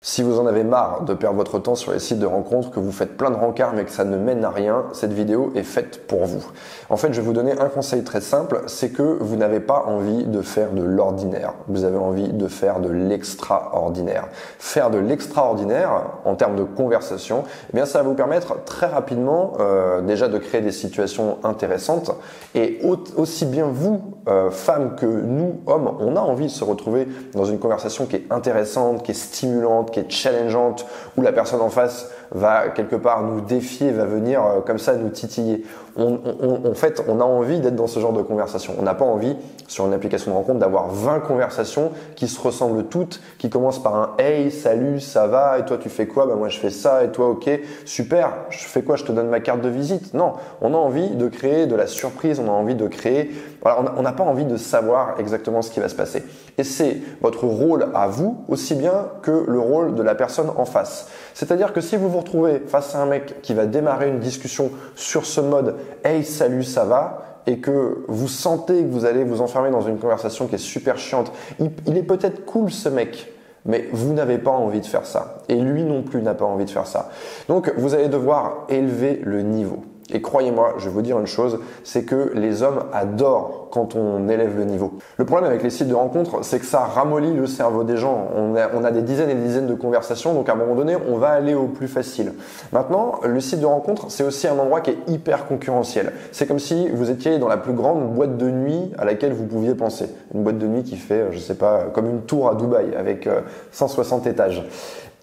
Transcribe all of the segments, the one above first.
Si vous en avez marre de perdre votre temps sur les sites de rencontres, que vous faites plein de rencarts mais que ça ne mène à rien, cette vidéo est faite pour vous. En fait, je vais vous donner un conseil très simple, c'est que vous n'avez pas envie de faire de l'ordinaire. Vous avez envie de faire de l'extraordinaire. Faire de l'extraordinaire, en termes de conversation, eh bien, ça va vous permettre très rapidement déjà de créer des situations intéressantes. Et aussi bien vous, femmes, que nous, hommes, on a envie de se retrouver dans une conversation qui est intéressante, qui est stimulante, qui est challengeante, où la personne en face va quelque part nous défier, va venir comme ça nous titiller. En fait, on a envie d'être dans ce genre de conversation. On n'a pas envie, sur une application de rencontre, d'avoir 20 conversations qui se ressemblent toutes, qui commencent par un « Hey, salut, ça va? Et toi, tu fais quoi? » Moi, je fais ça. Et toi, ok, super. Je fais quoi? Je te donne ma carte de visite. Non, on a envie de créer de la surprise. On a envie de créer… Voilà, on n'a pas envie de savoir exactement ce qui va se passer. Et c'est votre rôle à vous, aussi bien que le rôle de la personne en face. C'est-à-dire que si vous vous retrouvez face à un mec qui va démarrer une discussion sur ce mode « Hey, salut, ça va ?» et que vous sentez que vous allez vous enfermer dans une conversation qui est super chiante, il est peut-être cool ce mec, mais vous n'avez pas envie de faire ça. Et lui non plus n'a pas envie de faire ça. Donc, vous allez devoir élever le niveau. Et croyez-moi, je vais vous dire une chose, c'est que les hommes adorent quand on élève le niveau. Le problème avec les sites de rencontres, c'est que ça ramollit le cerveau des gens. On a des dizaines et des dizaines de conversations, donc à un moment donné, on va aller au plus facile. Maintenant, le site de rencontre, c'est aussi un endroit qui est hyper concurrentiel. C'est comme si vous étiez dans la plus grande boîte de nuit à laquelle vous pouviez penser. Une boîte de nuit qui fait, je sais pas, comme une tour à Dubaï avec 160 étages.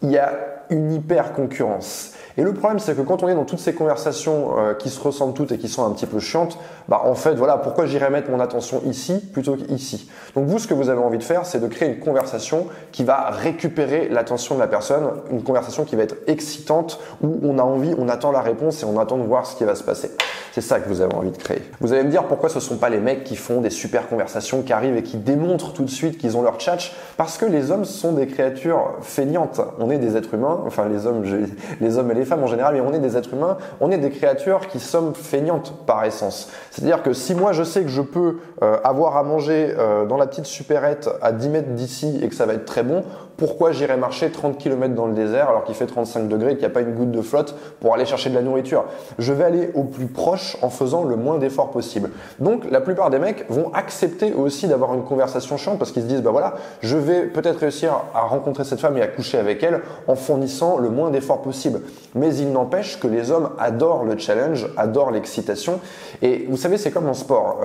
Il y a une hyper concurrence. Et le problème, c'est que quand on est dans toutes ces conversations qui se ressemblent toutes et qui sont un petit peu chiantes, en fait, voilà, pourquoi j'irais mettre mon attention ici plutôt qu'ici? Donc vous, ce que vous avez envie de faire, c'est de créer une conversation qui va récupérer l'attention de la personne, une conversation qui va être excitante, où on a envie, on attend la réponse et on attend de voir ce qui va se passer. C'est ça que vous avez envie de créer. Vous allez me dire pourquoi ce ne sont pas les mecs qui font des super conversations, qui arrivent et qui démontrent tout de suite qu'ils ont leur tchatch? Parce que les hommes sont des créatures feignantes. On est des êtres humains, enfin les hommes et les femmes en général, mais on est des êtres humains, on est des créatures qui sommes feignantes par essence. C'est-à-dire que si moi je sais que je peux avoir à manger dans la petite supérette à 10 mètres d'ici et que ça va être très bon, pourquoi j'irais marcher 30 km dans le désert alors qu'il fait 35 degrés et qu'il n'y a pas une goutte de flotte pour aller chercher de la nourriture? Je vais aller au plus proche en faisant le moins d'efforts possible. Donc la plupart des mecs vont accepter aussi d'avoir une conversation chiante parce qu'ils se disent voilà, je vais peut-être réussir à rencontrer cette femme et à coucher avec elle en fournissant le moins d'efforts possible. Mais il n'empêche que les hommes adorent le challenge, adorent l'excitation. Et vous savez, c'est comme en sport.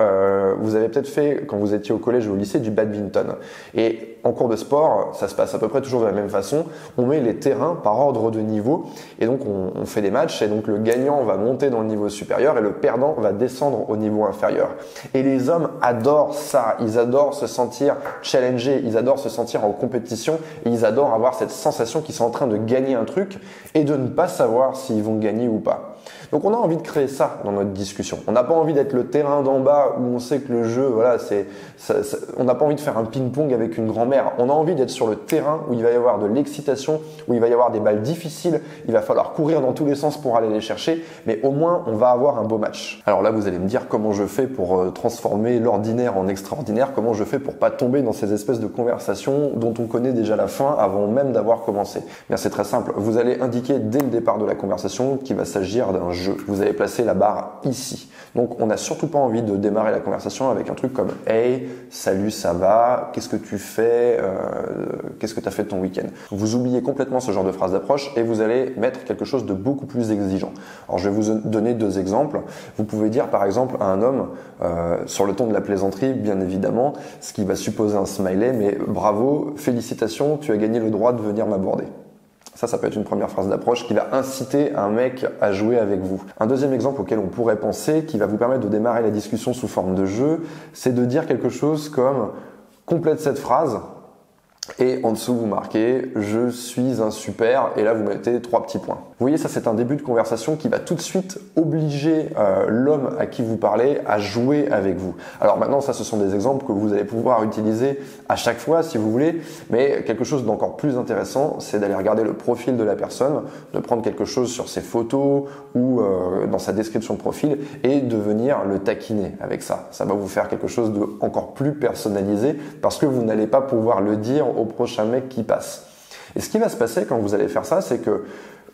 Vous avez peut-être fait, quand vous étiez au collège ou au lycée, du badminton. Et en cours de sport, ça se passe à peu près toujours de la même façon. On met les terrains par ordre de niveau. Et donc, on fait des matchs. Et donc, le gagnant va monter dans le niveau supérieur et le perdant va descendre au niveau inférieur. Et les hommes adorent ça. Ils adorent se sentir challengés. Ils adorent se sentir en compétition. Et ils adorent avoir cette sensation qu'ils sont en train de gagner un truc et de ne pas savoir s'ils vont gagner ou pas. Donc on a envie de créer ça dans notre discussion. On n'a pas envie d'être le terrain d'en bas où on sait que le jeu, voilà, on n'a pas envie de faire un ping-pong avec une grand-mère. On a envie d'être sur le terrain où il va y avoir de l'excitation, où il va y avoir des balles difficiles. Il va falloir courir dans tous les sens pour aller les chercher, mais au moins on va avoir un beau match. Alors là, vous allez me dire comment je fais pour transformer l'ordinaire en extraordinaire, comment je fais pour pas tomber dans ces espèces de conversations dont on connaît déjà la fin avant même d'avoir commencé. Bien, c'est très simple. Vous allez indiquer dès le départ de la conversation qu'il va s'agir d'un jeu. Vous allez placer la barre ici. Donc, on n'a surtout pas envie de démarrer la conversation avec un truc comme « Hey, salut, ça va? Qu'est-ce que tu fais? Qu'est-ce que tu as fait de ton week-end » Vous oubliez complètement ce genre de phrase d'approche et vous allez mettre quelque chose de beaucoup plus exigeant. Alors, je vais vous donner deux exemples. Vous pouvez dire par exemple à un homme, sur le ton de la plaisanterie, bien évidemment, ce qui va supposer un smiley, mais bravo, félicitations, tu as gagné le droit de venir m'aborder. Ça peut être une première phrase d'approche qui va inciter un mec à jouer avec vous. Un deuxième exemple auquel on pourrait penser, qui va vous permettre de démarrer la discussion sous forme de jeu, c'est de dire quelque chose comme « complète cette phrase » et en dessous vous marquez « je suis un super » et là vous mettez 3 petits points. Vous voyez, ça c'est un début de conversation qui va tout de suite obliger l'homme à qui vous parlez à jouer avec vous. Alors maintenant, ça ce sont des exemples que vous allez pouvoir utiliser à chaque fois si vous voulez, mais quelque chose d'encore plus intéressant, c'est d'aller regarder le profil de la personne, de prendre quelque chose sur ses photos ou dans sa description de profil et de venir le taquiner avec ça. Ça va vous faire quelque chose d'encore plus personnalisé parce que vous n'allez pas pouvoir le dire au prochain mec qui passe. Et ce qui va se passer quand vous allez faire ça, c'est que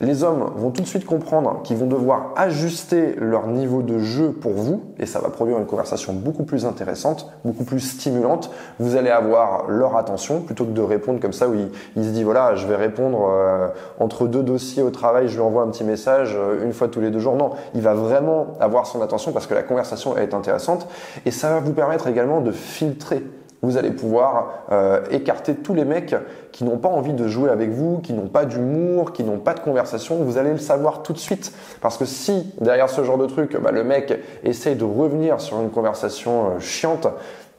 les hommes vont tout de suite comprendre qu'ils vont devoir ajuster leur niveau de jeu pour vous et ça va produire une conversation beaucoup plus intéressante, beaucoup plus stimulante. Vous allez avoir leur attention plutôt que de répondre comme ça où il se dit voilà, je vais répondre entre deux dossiers au travail, je lui envoie un petit message une fois tous les 2 jours. Non, il va vraiment avoir son attention parce que la conversation est intéressante et ça va vous permettre également de filtrer. Vous allez pouvoir écarter tous les mecs qui n'ont pas envie de jouer avec vous, qui n'ont pas d'humour, qui n'ont pas de conversation. Vous allez le savoir tout de suite. Parce que si, derrière ce genre de truc, le mec essaye de revenir sur une conversation chiante,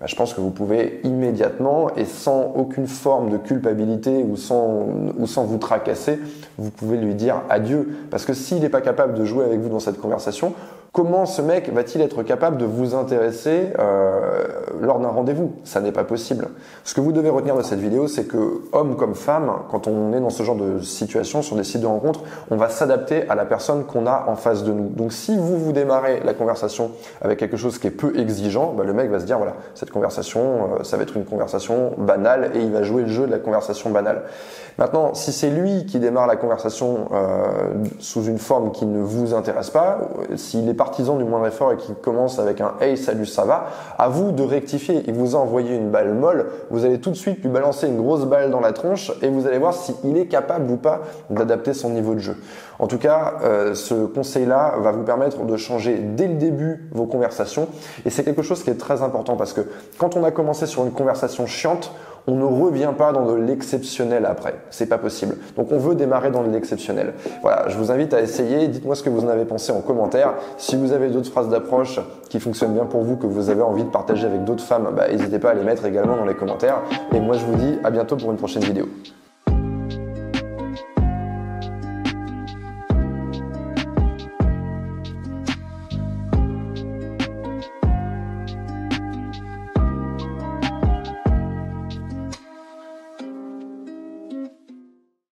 je pense que vous pouvez immédiatement et sans aucune forme de culpabilité ou sans vous tracasser, vous pouvez lui dire adieu. Parce que s'il n'est pas capable de jouer avec vous dans cette conversation, comment ce mec va-t-il être capable de vous intéresser lors d'un rendez-vous? Ça n'est pas possible. Ce que vous devez retenir de cette vidéo, c'est que homme comme femme, quand on est dans ce genre de situation sur des sites de rencontres, on va s'adapter à la personne qu'on a en face de nous. Donc si vous démarrez la conversation avec quelque chose qui est peu exigeant, le mec va se dire voilà, cette conversation, ça va être une conversation banale et il va jouer le jeu de la conversation banale. Maintenant, si c'est lui qui démarre la conversation sous une forme qui ne vous intéresse pas, s'il est partisan du moindre effort et qu'il commence avec un « Hey, salut, ça va », à vous de rectifier. Il vous a envoyé une balle molle, vous allez tout de suite lui balancer une grosse balle dans la tronche et vous allez voir s'il est capable ou pas d'adapter son niveau de jeu. En tout cas, ce conseil-là va vous permettre de changer dès le début vos conversations et c'est quelque chose qui est très important parce que quand on a commencé sur une conversation chiante, on ne revient pas dans de l'exceptionnel après. C'est pas possible. Donc on veut démarrer dans de l'exceptionnel. Voilà, je vous invite à essayer. Dites-moi ce que vous en avez pensé en commentaire. Si vous avez d'autres phrases d'approche qui fonctionnent bien pour vous, que vous avez envie de partager avec d'autres femmes, n'hésitez pas à les mettre également dans les commentaires. Et moi je vous dis à bientôt pour une prochaine vidéo.